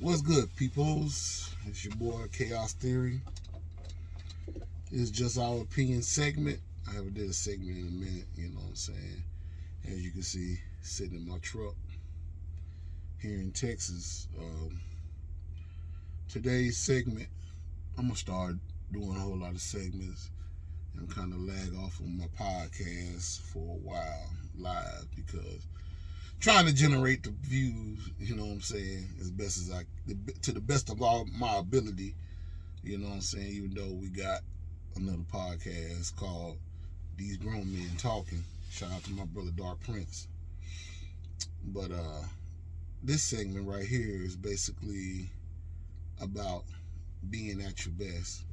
What's good, peoples? It's your boy Chaos Theory. It's just our opinion segment. I haven't did a segment in a minute, you know what I'm saying? As you can see, sitting in my truck here in Texas. Today's segment, I'm gonna start doing a whole lot of segments and kind of lag off on my podcast for a while live because trying to generate the views, you know what I'm saying, as best as to the best of all my ability, you know what I'm saying, even though we got another podcast called These Grown Men Talking. Shout out to my brother Dark Prince. But this segment right here is basically about being at your best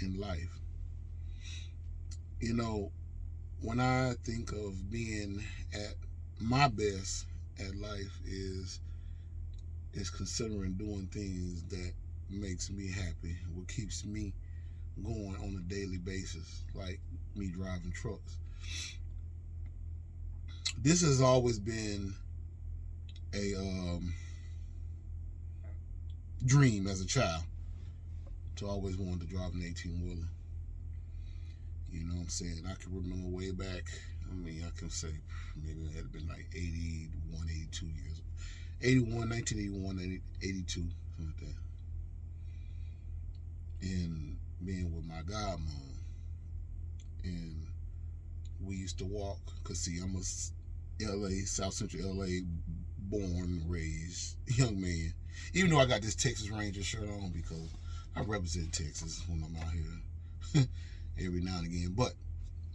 in life. You know, when I think of being at my best at life is considering doing things that makes me happy, what keeps me going on a daily basis, like me driving trucks. This has always been a dream as a child to always want to drive an 18 wheeler. You know what I'm saying? I can remember way back. I mean, I can say maybe it had been like 81, 82 years. 81, 1981, 82, something like that. And being with my godmom. And we used to walk, because see, I'm a LA, South Central LA born and raised young man. Even though I got this Texas Ranger shirt on because I represent Texas when I'm out here every now and again. But,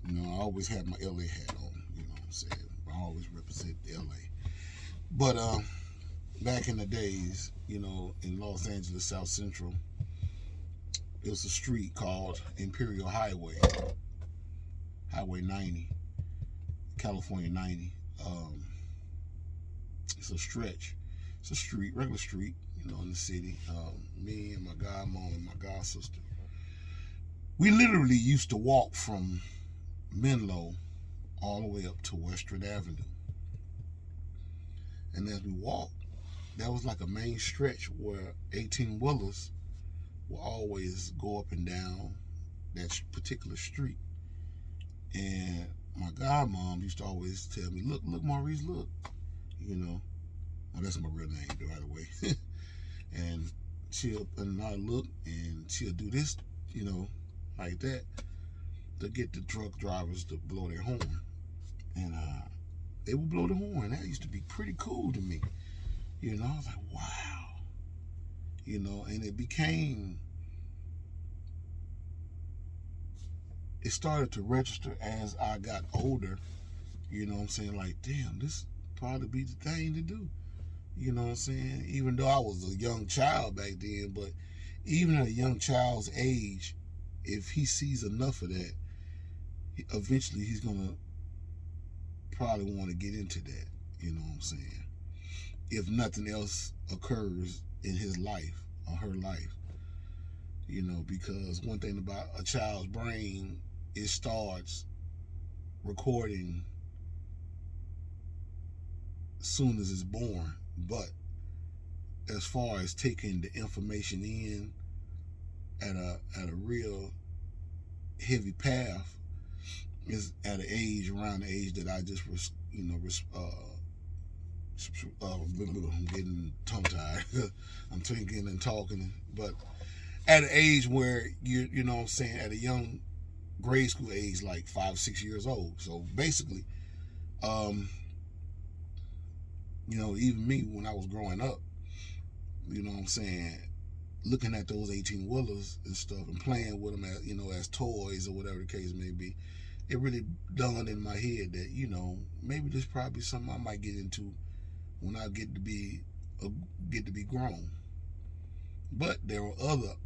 you know, I always have my LA hat on, you know what I'm saying? I always represent LA. But back in the days, you know, in Los Angeles, South Central, it was a street called Imperial Highway, Highway 90, California 90. It's a stretch. It's a street, regular street, you know, in the city. Me and my godmom and my god sister, we literally used to walk from Menlo all the way up to Western Avenue. And as we walked, that was like a main stretch where 18 wheelers will always go up and down that particular street. And my godmom used to always tell me, look, Maurice, look. You know, that's my real name, by the way. And I look, and she'll do this, you know, like that, to get the truck drivers to blow their horn. And they would blow the horn. That used to be pretty cool to me. You know, I was like, wow. You know, and it started to register as I got older. You know what I'm saying? Like, damn, this probably be the thing to do. You know what I'm saying? Even though I was a young child back then, but even at a young child's age, if he sees enough of that, eventually he's going to probably want to get into that. You know what I'm saying? If nothing else occurs in his life or her life. You know, because one thing about a child's brain, it starts recording as soon as it's born. But as far as taking the information in at a real heavy path is at an age, around the age that I just was, you know, I'm getting tongue tied. I'm thinking and talking, but at an age where you know what I'm saying, at a young grade school age, like 5, 6 years old. So basically, you know, even me when I was growing up, you know what I'm saying, looking at those 18 wheelers and stuff and playing with them as, you know, as toys or whatever the case may be, it really dawned in my head that, you know, maybe this probably something I might get into when I get to be grown. But there were other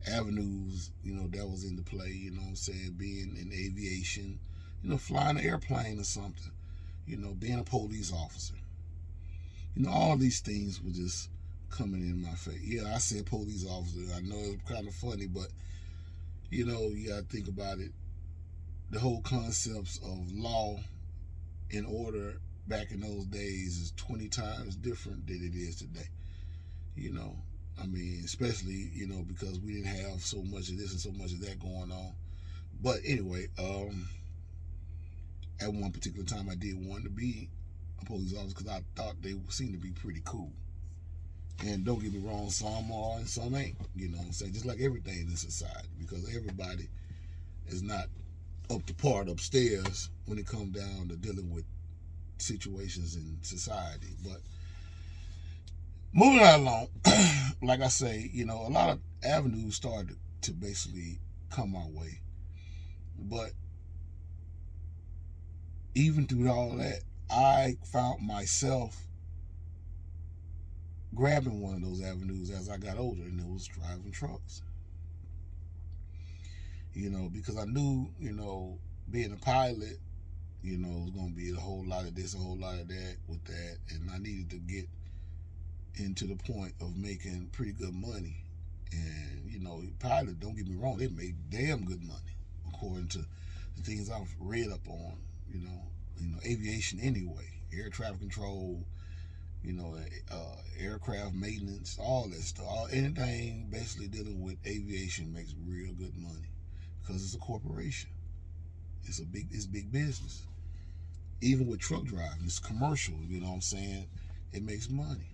avenues, you know, that was into play, you know what I'm saying, being in aviation, you know, flying an airplane or something, you know, being a police officer. You know, all these things were just coming in my face. Yeah, I said police officer. I know it's kind of funny, but, you know, you got to think about it. The whole concepts of law and order back in those days is 20 times different than it is today. You know, I mean, especially, because we didn't have so much of this and so much of that going on. But anyway, at one particular time, I did want to be a police officer because I thought they seemed to be pretty cool. And don't get me wrong, some are and some ain't. You know what I'm saying? Just like everything in society, because everybody is not up to par upstairs when it comes down to dealing with situations in society. But moving right along, like I say, a lot of avenues started to basically come my way. But even through all that, I found myself grabbing one of those avenues as I got older, and it was driving trucks. Because I knew, being a pilot, it was going to be a whole lot of this, a whole lot of that with that, and I needed to get into the point of making pretty good money. And, pilots, don't get me wrong, they make damn good money, according to the things I've read up on, aviation anyway, air traffic control, aircraft maintenance, all that stuff. Anything basically dealing with aviation makes real good money because it's a corporation. It's big business. Even with truck driving, it's commercial. You know what I'm saying? It makes money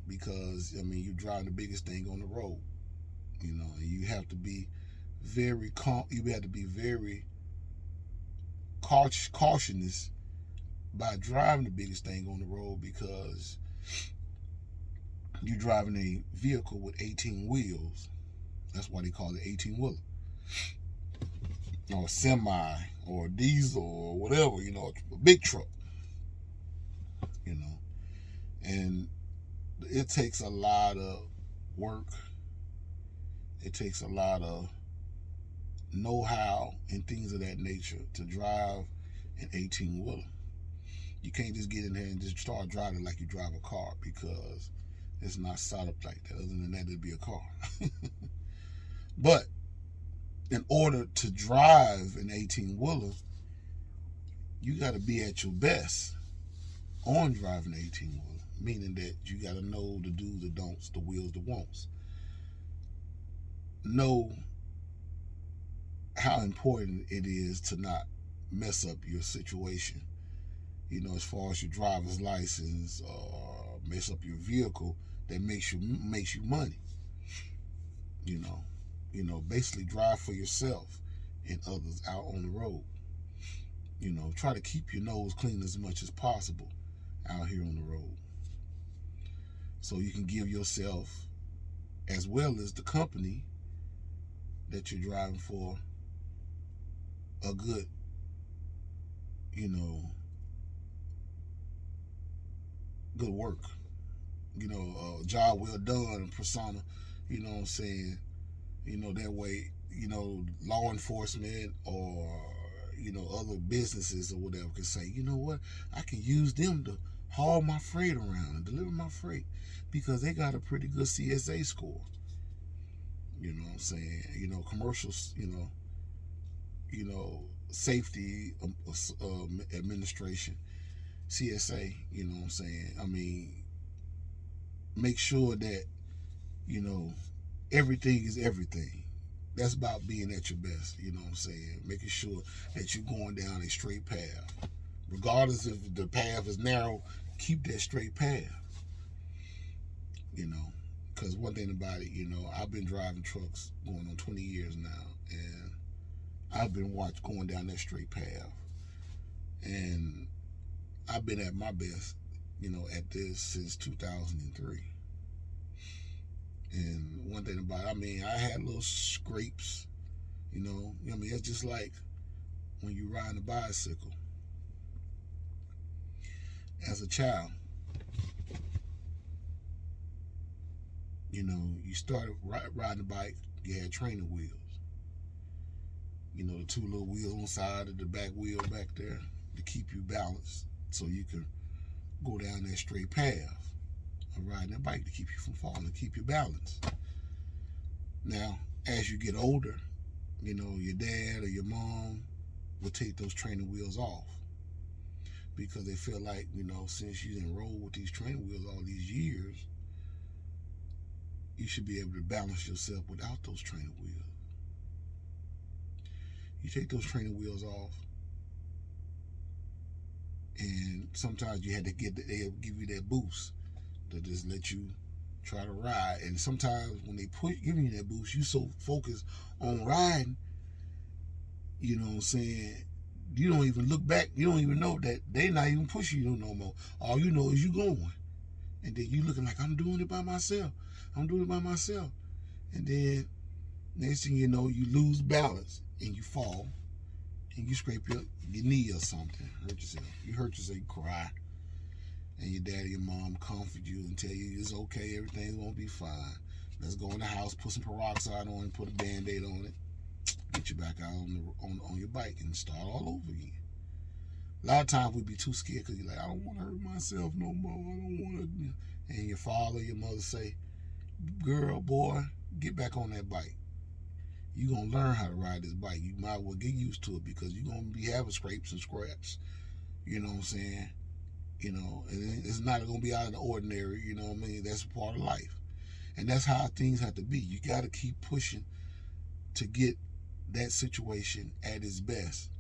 because you're driving the biggest thing on the road. And you have to be very cautious by driving the biggest thing on the road because you're driving a vehicle with 18 wheels. That's why they call it 18-wheeler. Or a semi, or a diesel, or whatever, a big truck. And it takes a lot of work. It takes a lot of know-how and things of that nature to drive an 18-wheeler. You can't just get in there and just start driving like you drive a car because it's not set up like that. Other than that, it'd be a car. But in order to drive an 18-wheeler, you got to be at your best on driving an 18-wheeler, meaning that you got to know the do's, the don'ts, the wills, the won'ts. Know how important it is to not mess up your situation. As far as your driver's license or mess up your vehicle that makes you money. Basically drive for yourself and others out on the road. Try to keep your nose clean as much as possible out here on the road. So you can give yourself, as well as the company that you're driving for, a good, good work. Job well done persona, you know what I'm saying? That way, law enforcement or, other businesses or whatever can say, you know what, I can use them to haul my freight around and deliver my freight because they got a pretty good CSA score. You know what I'm saying? Commercials, safety administration, CSA, you know what I'm saying? Make sure that, everything is everything. That's about being at your best, you know what I'm saying? Making sure that you're going down a straight path. Regardless if the path is narrow, keep that straight path. Because one thing about it, I've been driving trucks going on 20 years now, and I've been going down that straight path. And I've been at my best, at this since 2003. And one thing about it, I had little scrapes, it's just like when you ride a bicycle. As a child, you started riding a bike, you had training wheels. The two little wheels on the side of the back wheel back there to keep you balanced so you can go down that straight path of riding a bike to keep you from falling, to keep you balanced. Now, as you get older, your dad or your mom will take those training wheels off because they feel like, since you didn't roll with these training wheels all these years, you should be able to balance yourself without those training wheels. You take those training wheels off, and sometimes you had to they'll give you that boost to just let you try to ride. And sometimes when they giving you that boost, you so focused on riding, you know what I'm saying, you don't even look back. You don't even know that they not even pushing you no more. All you know is you going. And then you looking like, I'm doing it by myself. I'm doing it by myself. And then next thing you know, you lose balance and you fall and you scrape your knee or something. Hurt yourself. You hurt yourself, you cry. And your daddy and mom comfort you and tell you it's okay, everything's gonna be fine. Let's go in the house, put some peroxide on it, put a Band-Aid on it, get you back out on your bike and start all over again. A lot of times we'd be too scared because you're like, I don't want to hurt myself no more. I don't want to. And your father, your mother say, girl, boy, get back on that bike. You're going to learn how to ride this bike. You might well get used to it because you're going to be having scrapes and scraps. You know what I'm saying? You know, and it's not going to be out of the ordinary. You know what I mean? That's part of life. And that's how things have to be. You got to keep pushing to get that situation at its best.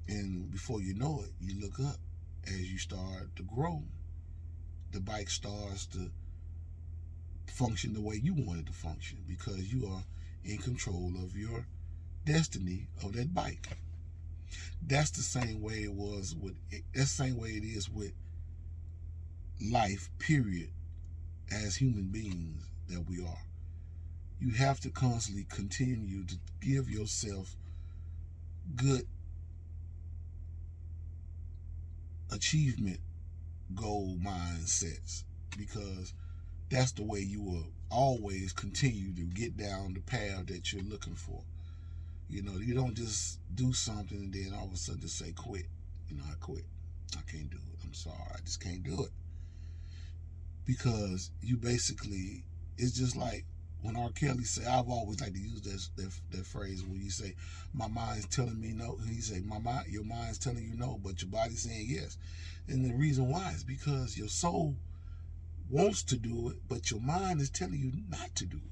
And before you know it, you look up as you start to grow. The bike starts to function the way you want it to function because you are in control of your destiny of that bike. That's the same way it was that's the same way it is with life, period, as human beings that we are. You have to constantly continue to give yourself good achievement goal mindsets because that's the way you will always continue to get down the path that you're looking for. You know, you don't just do something and then all of a sudden just say quit. You know, I quit. I can't do it. I'm sorry. I just can't do it. Because you basically, it's just like when R. Kelly said, I've always liked to use that phrase when you say, my mind's telling me no. He say, your mind's telling you no, but your body's saying yes. And the reason why is because your soul wants to do it, but your mind is telling you not to do it.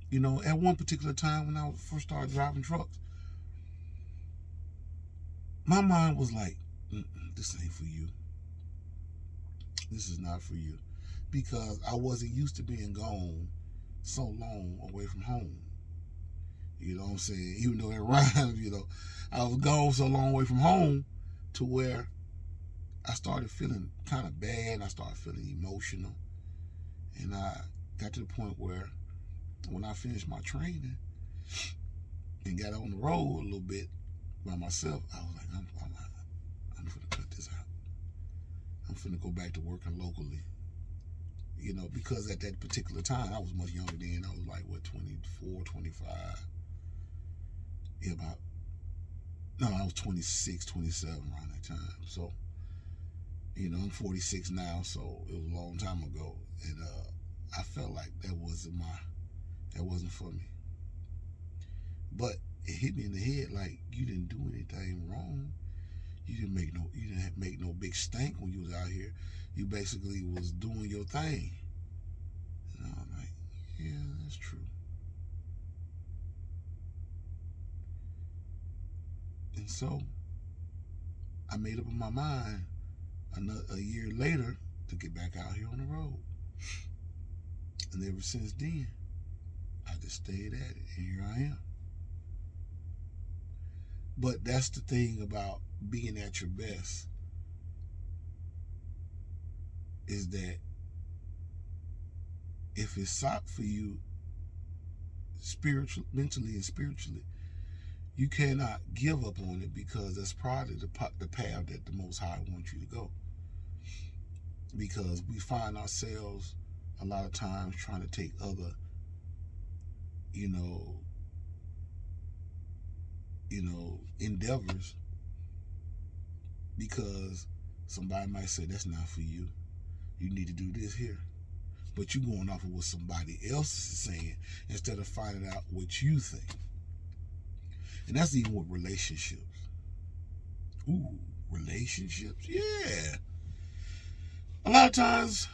You know, at one particular time when I first started driving trucks, my mind was like, this ain't for you. This is not for you. Because I wasn't used to being gone so long away from home. You know what I'm saying? Even though it rhymes, you know, I was gone so long away from home to where I started feeling kind of bad. I started feeling emotional. And I got to the point where when I finished my training and got on the road a little bit by myself, I was like, I'm going to cut this out. I'm finna go back to working locally. You know, because at that particular time, I was much younger then. I was like, 24, 25. Yeah, I was 26, 27 around that time. So, you know, I'm 46 now, so it was a long time ago. And I felt like that wasn't for me. But it hit me in the head like, you didn't do anything wrong. You didn't make no big stink when you was out here. You basically was doing your thing. And I'm like, yeah, that's true. And so I made up in my mind a year later to get back out here on the road. And ever since then, I just stayed at it, and here I am. But that's the thing about being at your best, is that if it's sought for you mentally and spiritually, you cannot give up on it because that's probably the path that the Most High wants you to go. Because we find ourselves a lot of times trying to take other, endeavors because somebody might say that's not for you. You need to do this here. But you're going off of what somebody else is saying instead of finding out what you think. And that's even with relationships. Ooh, relationships. Yeah. A lot of times,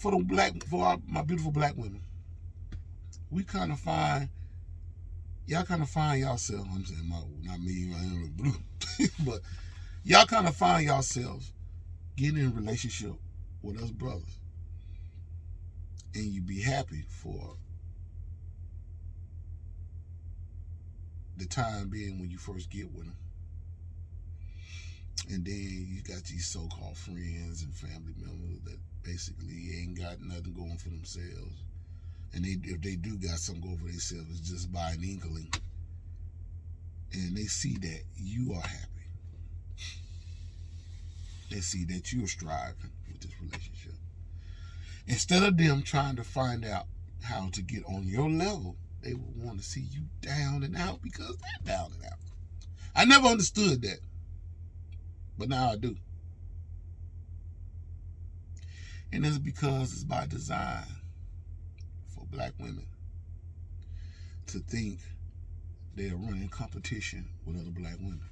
for my beautiful black women, we kind of find yourself. I'm saying not me, I am blue, but y'all kind of find yourselves getting in a relationship with us brothers, and you be happy for the time being when you first get with them. And then you got these so-called friends and family members that basically ain't got nothing going for themselves. And if they do got something going for themselves, it's just by an inkling. And they see that you are happy. They see that you're striving with this relationship. Instead of them trying to find out how to get on your level, they will want to see you down and out because they're down and out. I never understood that, but now I do. And it's because it's by design for black women to think they're running competition with other black women.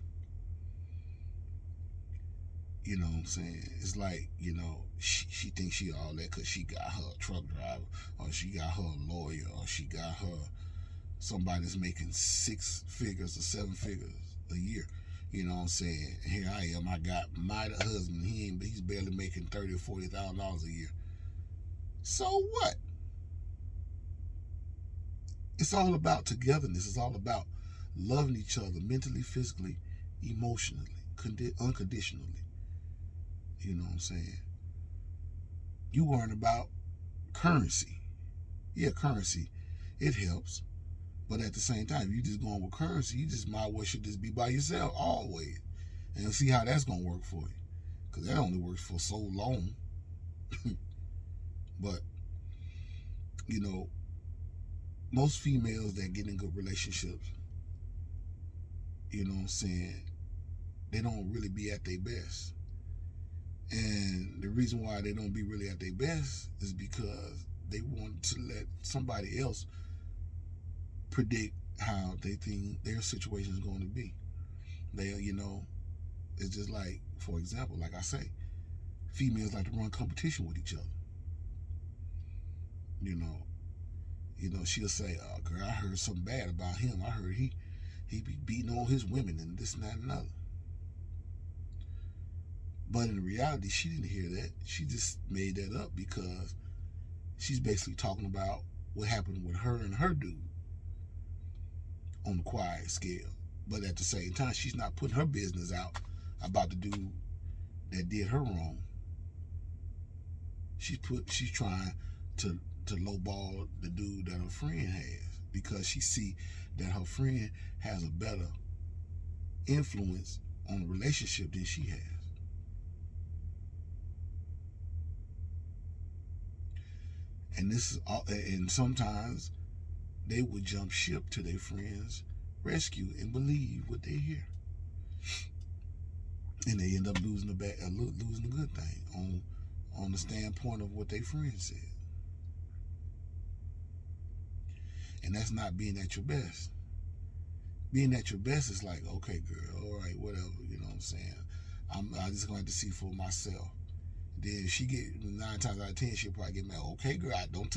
You know what I'm saying? It's like, she thinks she all that because she got her truck driver, or she got her lawyer, or she got her somebody that's making 6 figures or 7 figures a year. You know what I'm saying? Here I am. I got my husband. He's barely making $30,000 or $40,000 a year. So what? It's all about togetherness. It's all about loving each other mentally, physically, emotionally, unconditionally. You know what I'm saying? You worrying about currency. Yeah, currency, it helps. But at the same time, if you just going with currency, you just might well should just be by yourself always. And see how that's going to work for you. Because that only works for so long. But, most females that get in good relationships, you know what I'm saying, they don't really be at their best. And the reason why they don't be really at their best is because they want to let somebody else predict how they think their situation is going to be. It's just like, for example, like I say, females like to run competition with each other. She'll say, "Oh, girl, I heard something bad about him. I heard he be beating on his women and this and that and another." But in reality, she didn't hear that. She just made that up because she's basically talking about what happened with her and her dude on the quiet scale. But at the same time, she's not putting her business out about the dude that did her wrong. She's trying to lowball the dude that her friend has because she see that her friend has a better influence on the relationship than she has. And this is all, and sometimes they would jump ship to their friends' rescue and believe what they hear, and they end up losing the good thing on the standpoint of what their friend said. And that's not being at your best. Being at your best is like, okay, girl, all right, whatever, you know what I'm saying? I'm just going to see for myself. Then if she get 9 times out of 10, she'll probably get mad. Okay, girl, don't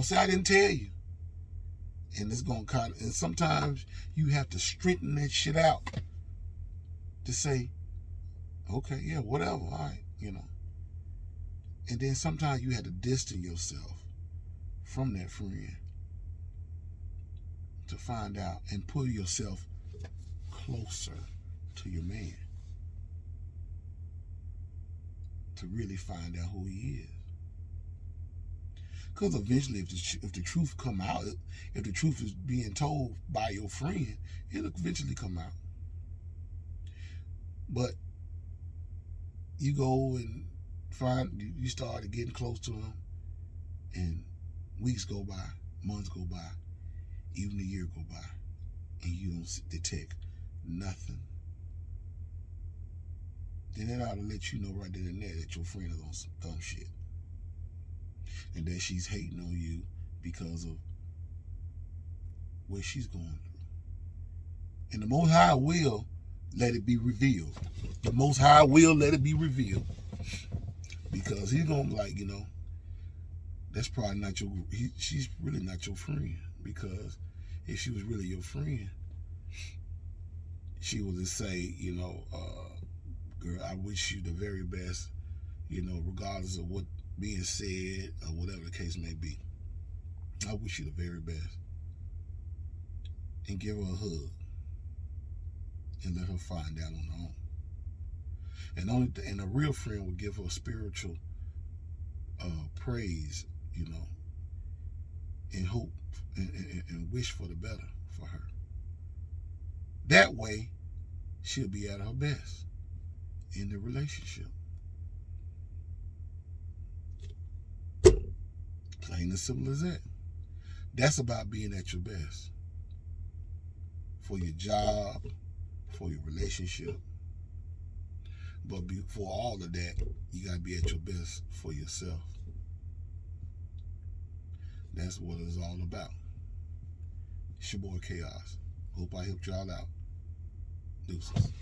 say I didn't tell you. And it's going to and sometimes you have to straighten that shit out to say, okay, yeah, whatever, all right, And then sometimes you have to distance yourself from that friend to find out and pull yourself closer to your man to really find out who he is. Because eventually, if the truth come out, if the truth is being told by your friend, it'll eventually come out. But you go and you start getting close to him, and weeks go by, months go by, even a year go by, and you don't detect nothing. Then that ought to let you know right then and there that your friend is on some dumb shit. And that she's hating on you because of what she's going through. And the Most High will let it be revealed. The Most High will let it be revealed. Because he's going to be like, that's probably not your. She's really not your friend, because if she was really your friend, she would just say, girl, I wish you the very best, regardless of what being said or whatever the case may be. I wish you the very best, and give her a hug, and let her find out on her own. And a real friend would give her spiritual praise, and hope and wish for the better for her. That way, she'll be at her best in the relationship. Plain and simple as that. That's about being at your best for your job, for your relationship. But before all of that, you got to be at your best for yourself. That's what it's all about. It's your boy Chaos. Hope I helped y'all out. Deuces.